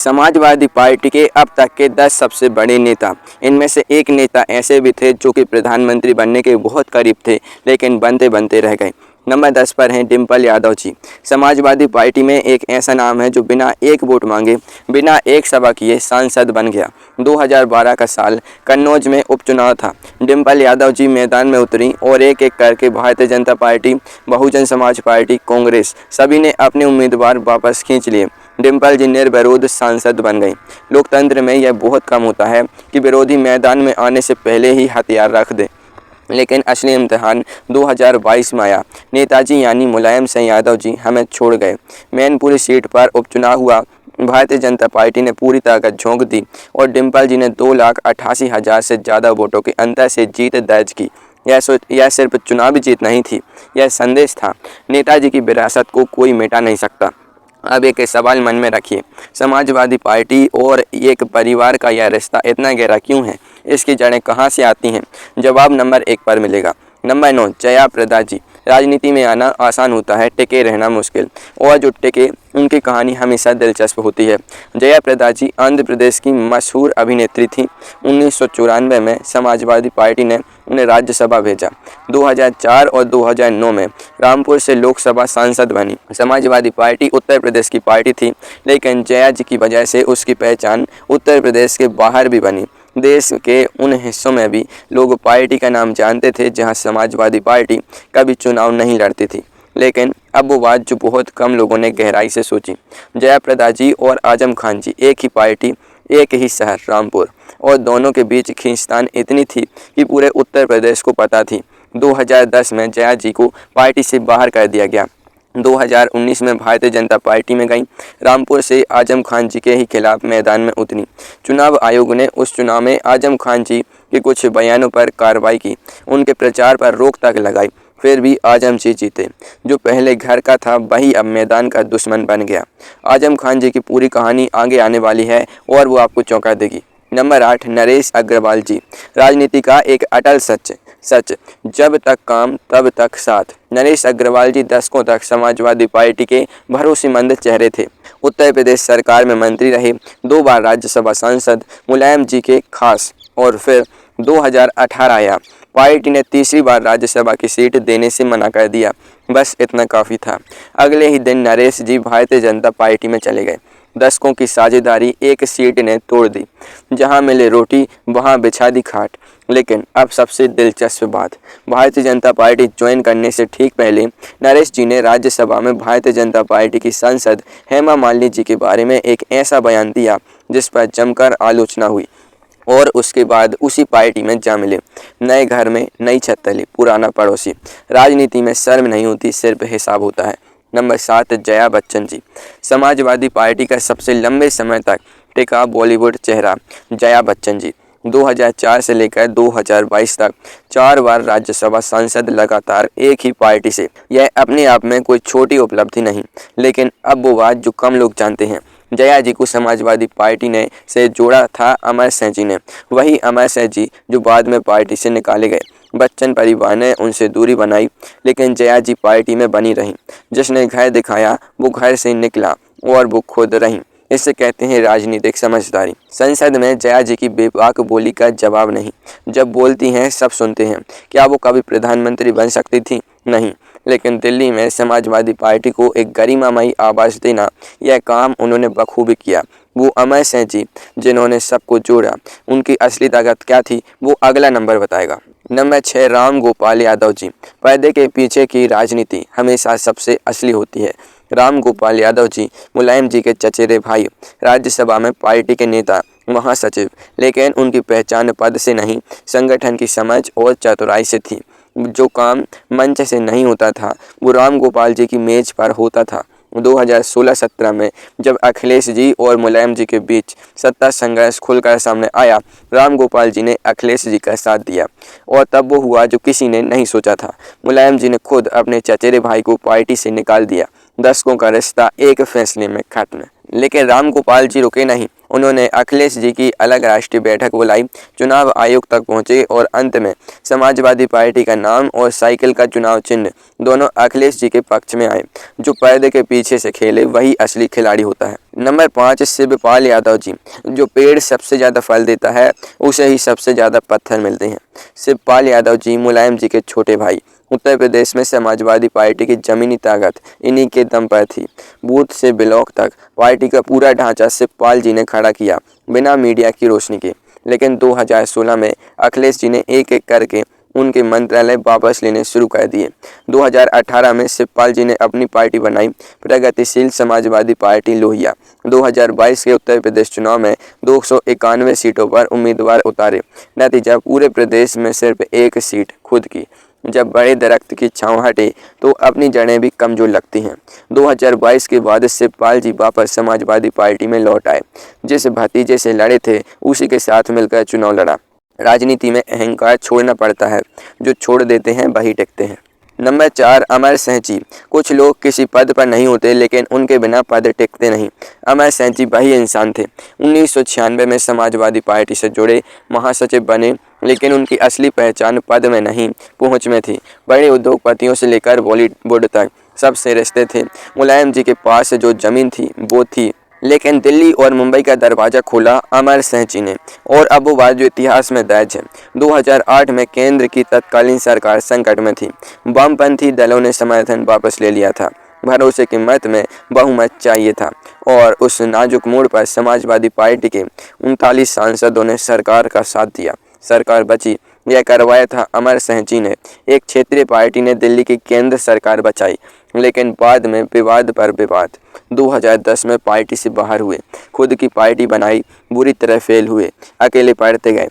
Samajwadi party के अब तक के 10 सबसे बड़े नेता। इनमें से एक नेता ऐसे भी थे जो कि प्रधानमंत्री बनने के बहुत करीब थे, लेकिन बनते बनते रह गए। नंबर 10 पर हैं डिम्पल यादव जी। समाजवादी पार्टी में एक ऐसा नाम है जो बिना एक वोट मांगे, बिना एक सभा किए सांसद बन गया। 2012 का साल कन्नौज में उपचुनाव था। डिम्पल यादव जी मैदान में उतरी और एक एक करके भारतीय जनता पार्टी, बहुजन समाज पार्टी, कांग्रेस सभी ने अपने उम्मीदवार वापस खींच लिए। डिम्पल जी निर्विरोध सांसद बन गई। लोकतंत्र में यह बहुत कम होता है कि विरोधी मैदान में आने से पहले ही हथियार रख दे, लेकिन असली इम्तिहान 2022 में आया। नेताजी यानी मुलायम सिंह यादव जी हमें छोड़ गए। मैनपुरी सीट पर उपचुनाव हुआ। भारतीय जनता पार्टी ने पूरी ताकत झोंक दी और डिम्पल जी ने 2,88,000 से ज़्यादा वोटों के अंतर से जीत दर्ज की। यह सिर्फ चुनावी जीत नहीं थी, यह संदेश था, नेताजी की विरासत को कोई मिटा नहीं सकता। अब एक सवाल मन में रखिए, समाजवादी पार्टी और एक परिवार का यह रिश्ता इतना गहरा क्यों है? इसकी जड़ें कहाँ से आती हैं? जवाब नंबर 1 पर मिलेगा। नंबर 9, जया प्रदा जी। राजनीति में आना आसान होता है, टिके रहना मुश्किल, और जो टिके उनकी कहानी हमेशा दिलचस्प होती है। जया प्रदा जी आंध्र प्रदेश की मशहूर अभिनेत्री थी। 1994 में समाजवादी पार्टी ने उन्हें राज्यसभा भेजा। 2004 और 2009 में रामपुर से लोकसभा सांसद बनी। समाजवादी पार्टी उत्तर प्रदेश की पार्टी थी, लेकिन जया जी की वजह से उसकी पहचान उत्तर प्रदेश के बाहर भी बनी। देश के उन हिस्सों में भी लोग पार्टी का नाम जानते थे जहां समाजवादी पार्टी कभी चुनाव नहीं लड़ती थी। लेकिन अब वो बात जो बहुत कम लोगों ने गहराई से सोची। जया प्रदा जी और आजम खान जी, एक ही पार्टी, एक ही शहर रामपुर, और दोनों के बीच खींचतान इतनी थी कि पूरे उत्तर प्रदेश को पता थी। 2010 में जया जी को पार्टी से बाहर कर दिया गया। 2019 में भारतीय जनता पार्टी में गई। रामपुर से आजम खान जी के ही खिलाफ मैदान में उतरी। चुनाव आयोग ने उस चुनाव में आजम खान जी के कुछ बयानों पर कार्रवाई की, उनके प्रचार पर रोक तक लगाई। फिर भी आजम जी जीते। जो पहले घर का था वही अब मैदान का दुश्मन बन गया। आजम खान जी की पूरी कहानी आगे आने वाली है और वो आपको चौंका देगी। नंबर 8, नरेश अग्रवाल जी। राजनीति का एक अटल सच, जब तक काम तब तक साथ। नरेश अग्रवाल जी दशकों तक समाजवादी पार्टी के भरोसेमंद चेहरे थे। उत्तर प्रदेश सरकार में मंत्री रहे, 2 बार राज्यसभा सांसद, मुलायम जी के खास, और फिर 2018 आया। पार्टी ने तीसरी बार राज्यसभा की सीट देने से मना कर दिया। बस इतना काफ़ी था। अगले ही दिन नरेश जी भारतीय जनता पार्टी में चले गए। दशकों की साझेदारी एक सीट ने तोड़ दी। जहां मिले रोटी वहां बिछा दी खाट। लेकिन अब सबसे दिलचस्प बात, भारतीय जनता पार्टी ज्वाइन करने से ठीक पहले नरेश जी ने राज्यसभा में भारतीय जनता पार्टी की सांसद हेमा मालिनी जी के बारे में एक ऐसा बयान दिया जिस पर जमकर आलोचना हुई, और उसके बाद उसी पार्टी में जा मिले। नए घर में नई छत तले पुराना पड़ोसी। राजनीति में शर्म नहीं होती, सिर्फ हिसाब होता है। नंबर 7, जया बच्चन जी। समाजवादी पार्टी का सबसे लंबे समय तक टिका बॉलीवुड चेहरा जया बच्चन जी। 2004 से लेकर 2022 तक 4 बार राज्यसभा सांसद, लगातार एक ही पार्टी से। यह अपने आप में कोई छोटी उपलब्धि नहीं, लेकिन अब वो बात जो कम लोग जानते हैं। जया जी को समाजवादी पार्टी ने से जोड़ा था अमर सिंह जी ने, वही अमर सिंह जी जो बाद में पार्टी से निकाले गए। बच्चन परिवार ने उनसे दूरी बनाई, लेकिन जया जी पार्टी में बनी रहीं। जिसने घर दिखाया वो घर से निकला, और वो खुद रहीं। इसे कहते हैं राजनीतिक समझदारी। संसद में जया जी की बेबाक बोली का जवाब नहीं। जब बोलती हैं सब सुनते हैं। क्या वो कभी प्रधानमंत्री बन सकती थी? नहीं, लेकिन दिल्ली में समाजवादी पार्टी को एक गरिमामयी आवाज़ देना, यह काम उन्होंने बखूबी किया। वो अमर सिंह जी जिन्होंने सबको जोड़ा, उनकी असली ताकत क्या थी वो अगला नंबर बताएगा। नंबर 6, राम गोपाल यादव जी। पर्दे के पीछे की राजनीति हमेशा सबसे असली होती है। राम गोपाल यादव जी मुलायम जी के चचेरे भाई, राज्यसभा में पार्टी के नेता, महासचिव, लेकिन उनकी पहचान पद से नहीं, संगठन की समझ और चतुराई से थी। जो काम मंच से नहीं होता था वो राम गोपाल जी की मेज पर होता था। 2016-17 में जब अखिलेश जी और मुलायम जी के बीच सत्ता संघर्ष खुलकर सामने आया, राम गोपाल जी ने अखिलेश जी का साथ दिया, और तब वो हुआ जो किसी ने नहीं सोचा था। मुलायम जी ने खुद अपने चचेरे भाई को पार्टी से निकाल दिया। दशकों का रिश्ता एक फैसले में खत्म। लेकिन रामगोपाल जी रुके नहीं। उन्होंने अखिलेश जी की अलग राष्ट्रीय बैठक बुलाई, चुनाव आयोग तक पहुंचे और अंत में समाजवादी पार्टी का नाम और साइकिल का चुनाव चिन्ह दोनों अखिलेश जी के पक्ष में आए। जो पर्दे के पीछे से खेले वही असली खिलाड़ी होता है। नंबर 5, शिवपाल यादव जी। जो पेड़ सबसे ज़्यादा फल देता है उसे ही सबसे ज़्यादा पत्थर मिलते हैं। शिवपाल यादव जी मुलायम जी के छोटे भाई। उत्तर प्रदेश में समाजवादी पार्टी की जमीनी ताकत इन्हीं के दम पर थी। बूथ से ब्लॉक तक पार्टी का पूरा ढांचा शिवपाल जी ने खड़ा किया, बिना मीडिया की रोशनी के। लेकिन 2016 में अखिलेश जी ने एक एक करके उनके मंत्रालय वापस लेने शुरू कर दिए। 2018 में शिवपाल जी ने अपनी पार्टी बनाई, प्रगतिशील समाजवादी पार्टी लोहिया। 2022 के उत्तर प्रदेश चुनाव में 291 सीटों पर उम्मीदवार उतारे। नतीजा पूरे प्रदेश में सिर्फ एक सीट खुद की। जब बड़े दरख्त की छांव हटे तो अपनी जड़ें भी कमजोर लगती हैं। 2022 के बाद शिवपाल जी वापस समाजवादी पार्टी में लौट आए। जिस भतीजे से लड़े थे उसी के साथ मिलकर चुनाव लड़ा। राजनीति में अहंकार छोड़ना पड़ता है, जो छोड़ देते हैं वही टिकते हैं। नंबर 4, अमर सिंह जी। कुछ लोग किसी पद पर नहीं होते लेकिन उनके बिना पद टिकते नहीं। अमर सिंह जी वही इंसान थे। 1996 में समाजवादी पार्टी से जुड़े महासचिव बने, लेकिन उनकी असली पहचान पद में नहीं, पहुंच में थी। बड़े उद्योगपतियों से लेकर बॉलीवुड तक सबसे रिश्ते थे। मुलायम जी के पास जो जमीन थी वो थी, लेकिन दिल्ली और मुंबई का दरवाजा खोला अमर सिंह जी ने, और अब वो बात जो इतिहास में दर्ज है। 2008 में केंद्र की तत्कालीन सरकार संकट में थी। वामपंथी दलों ने समर्थन वापस ले लिया था। भरोसे के मत में बहुमत चाहिए था, और उस नाजुक मोड़ पर समाजवादी पार्टी के 39 सांसदों ने सरकार का साथ दिया। सरकार बची। यह करवाया था अमर सिंह जी ने। एक क्षेत्रीय पार्टी ने दिल्ली की केंद्र सरकार बचाई, लेकिन बाद में विवाद पर विवाद। 2010 में पार्टी से बाहर हुए, खुद की पार्टी बनाई, बुरी तरह फेल हुए, अकेले पड़ते गए।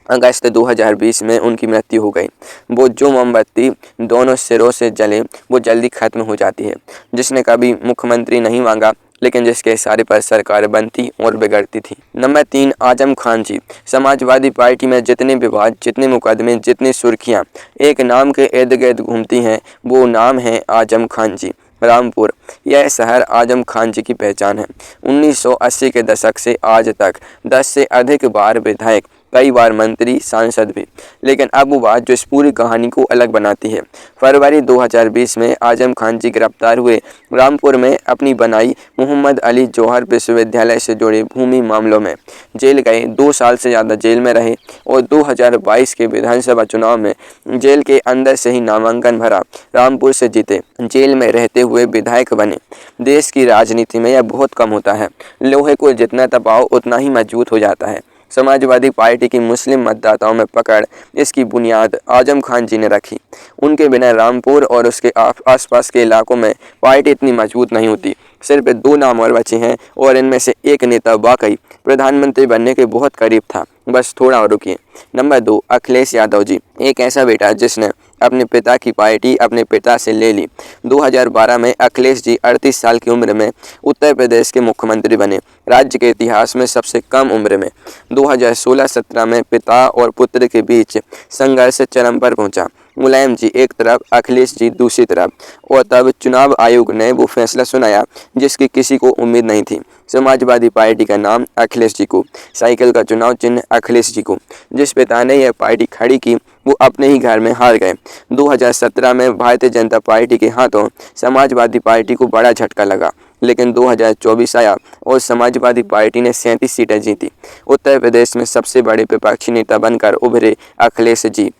अगस्त 2020 में उनकी मृत्यु हो गई। वो जो मोमबत्ती दोनों सिरों से जले वो जल्दी खत्म हो जाती है। जिसने कभी मुख्यमंत्री नहीं मांगा, लेकिन जिसके इशारे पर सरकार बनती और बिगड़ती थी। नंबर 3, आजम खान जी। समाजवादी पार्टी में जितने विवाद, जितने मुकदमे, जितनी सुर्खियां एक नाम के इर्द गिर्द घूमती हैं, वो नाम है आजम खान जी। रामपुर, यह शहर आजम खान जी की पहचान है। 1980 के दशक से आज तक 10 से अधिक बार विधायक, कई बार मंत्री, सांसद भी। लेकिन अब वो बात जो इस पूरी कहानी को अलग बनाती है। फरवरी 2020 में आजम खान जी गिरफ्तार हुए। रामपुर में अपनी बनाई मोहम्मद अली जौहर विश्वविद्यालय से जुड़े भूमि मामलों में जेल गए। 2 साल से ज़्यादा जेल में रहे और 2022 के विधानसभा चुनाव में जेल के अंदर से ही नामांकन भरा। रामपुर से जीते, जेल में रहते हुए विधायक बने। देश की राजनीति में यह बहुत कम होता है। लोहे को जितना दबाओ उतना ही मजबूत हो जाता है। समाजवादी पार्टी की मुस्लिम मतदाताओं में पकड़, इसकी बुनियाद आजम खान जी ने रखी। उनके बिना रामपुर और उसके आसपास के इलाकों में पार्टी इतनी मजबूत नहीं होती। सिर्फ 2 नाम और बचे हैं, और इनमें से एक नेता वाकई प्रधानमंत्री बनने के बहुत करीब था। बस थोड़ा और रुकिए। नंबर 2, अखिलेश यादव जी। एक ऐसा बेटा जिसने अपने पिता की पार्टी अपने पिता से ले ली। 2012 में अखिलेश जी 38 साल की उम्र में उत्तर प्रदेश के मुख्यमंत्री बने, राज्य के इतिहास में सबसे कम उम्र में। 2016-17 में पिता और पुत्र के बीच संघर्ष चरम पर पहुंचा। मुलायम जी एक तरफ, अखिलेश जी दूसरी तरफ, और तब चुनाव आयोग ने वो फैसला सुनाया जिसकी किसी को उम्मीद नहीं थी। समाजवादी पार्टी का नाम अखिलेश जी को, साइकिल का चुनाव चिन्ह अखिलेश जी को। जिस पिता ने यह पार्टी खड़ी की वो अपने ही घर में हार गए। 2017 में भारतीय जनता पार्टी के हाथों समाजवादी पार्टी को बड़ा झटका लगा, लेकिन 2024 आया और समाजवादी पार्टी ने 37 सीटें जीती। उत्तर प्रदेश में सबसे बड़े विपक्षी नेता बनकर उभरे अखिलेश जी।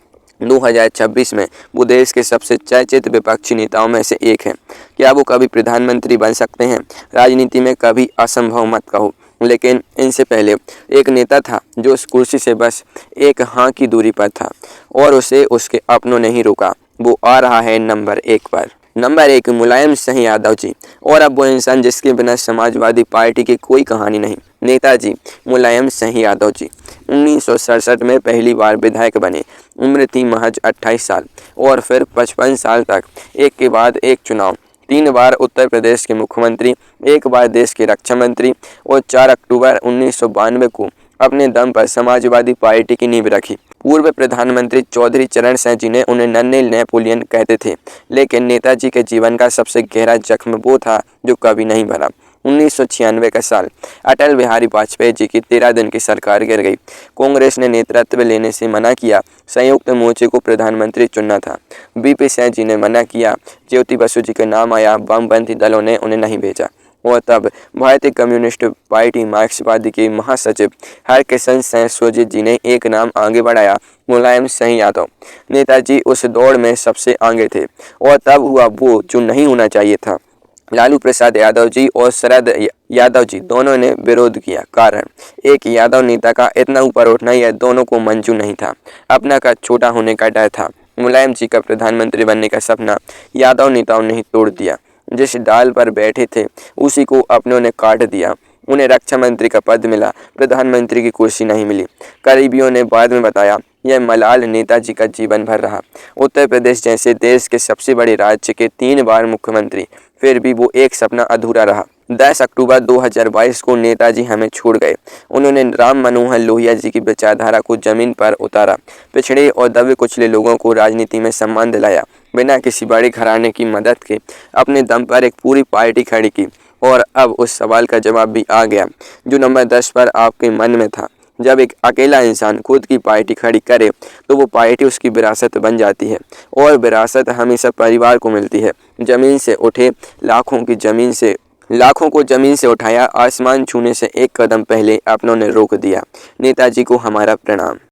2026 में वो देश के सबसे चर्चित विपक्षी नेताओं में से एक हैं। क्या वो कभी प्रधानमंत्री बन सकते हैं? राजनीति में कभी असंभव मत कहो, लेकिन इनसे पहले एक नेता था जो उस कुर्सी से बस एक हाँ की दूरी पर था, और उसे उसके अपनों ने ही रोका। वो आ रहा है नंबर 1 पर। नंबर 1, मुलायम सिंह यादव जी। और अब वो इंसान जिसके बिना समाजवादी पार्टी की कोई कहानी नहीं। नेताजी मुलायम सिंह यादव जी 1967 में पहली बार विधायक बने। उम्र थी महज 28 साल, और फिर 55 साल तक एक के बाद एक चुनाव। 3 बार उत्तर प्रदेश के मुख्यमंत्री, 1 बार देश के रक्षा मंत्री, और 4 अक्टूबर 1992 को अपने दम पर समाजवादी पार्टी की नींव रखी। पूर्व प्रधानमंत्री चौधरी चरण सिंह जी ने उन्हें नन्हे नेपोलियन कहते थे, लेकिन नेताजी के जीवन का सबसे गहरा जख्म वो था जो कभी नहीं भरा। 1996 का साल। अटल बिहारी वाजपेयी जी की 13 दिन की सरकार गिर गई। कांग्रेस ने नेतृत्व लेने से मना किया। संयुक्त मोर्चे को प्रधानमंत्री चुनना था। बीपी सिंह जी ने मना किया। ज्योति बसु जी का नाम आया। वामपंथी दलों ने उन्हें नहीं भेजा। और तब भारतीय कम्युनिस्ट पार्टी मार्क्सवादी के महासचिव हरकिशन सिंह सुरजीत जी ने एक नाम आगे बढ़ाया, मुलायम सिंह यादव। नेताजी उस दौड़ में सबसे आगे थे और तब हुआ वो जो नहीं होना चाहिए था। लालू प्रसाद यादव जी और शरद यादव जी दोनों ने विरोध किया। कारण एक यादव नेता का इतना ऊपर उठना यह दोनों को मंजूर नहीं था। अपना का छोटा होने का डर था। मुलायम जी का प्रधानमंत्री बनने का सपना यादव नेताओं ने ही तोड़ दिया। जिस डाल पर बैठे थे उसी को अपनों ने काट दिया। उन्हें रक्षा मंत्री का पद मिला, प्रधानमंत्री की कुर्सी नहीं मिली। करीबियों ने बाद में बताया यह मलाल नेताजी का जीवन भर रहा। उत्तर प्रदेश जैसे देश के सबसे बड़े राज्य के 3 बार मुख्यमंत्री, फिर भी वो एक सपना अधूरा रहा। 10 अक्टूबर 2022 को नेताजी हमें छोड़ गए। उन्होंने राम मनोहर लोहिया जी की विचारधारा को जमीन पर उतारा। पिछड़े और दबे कुचले लोगों को राजनीति में सम्मान दिलाया। बिना किसी बड़े घराने की मदद के अपने दम पर एक पूरी पार्टी खड़ी की। और अब उस सवाल का जवाब भी आ गया जो नंबर 10 पर आपके मन में था। जब एक अकेला इंसान खुद की पार्टी खड़ी करे तो वो पार्टी उसकी विरासत बन जाती है। और विरासत हमेशा परिवार को मिलती है। जमीन से उठे लाखों को जमीन से उठाया, आसमान छूने से एक कदम पहले अपनों ने रोक दिया। नेताजी को हमारा प्रणाम।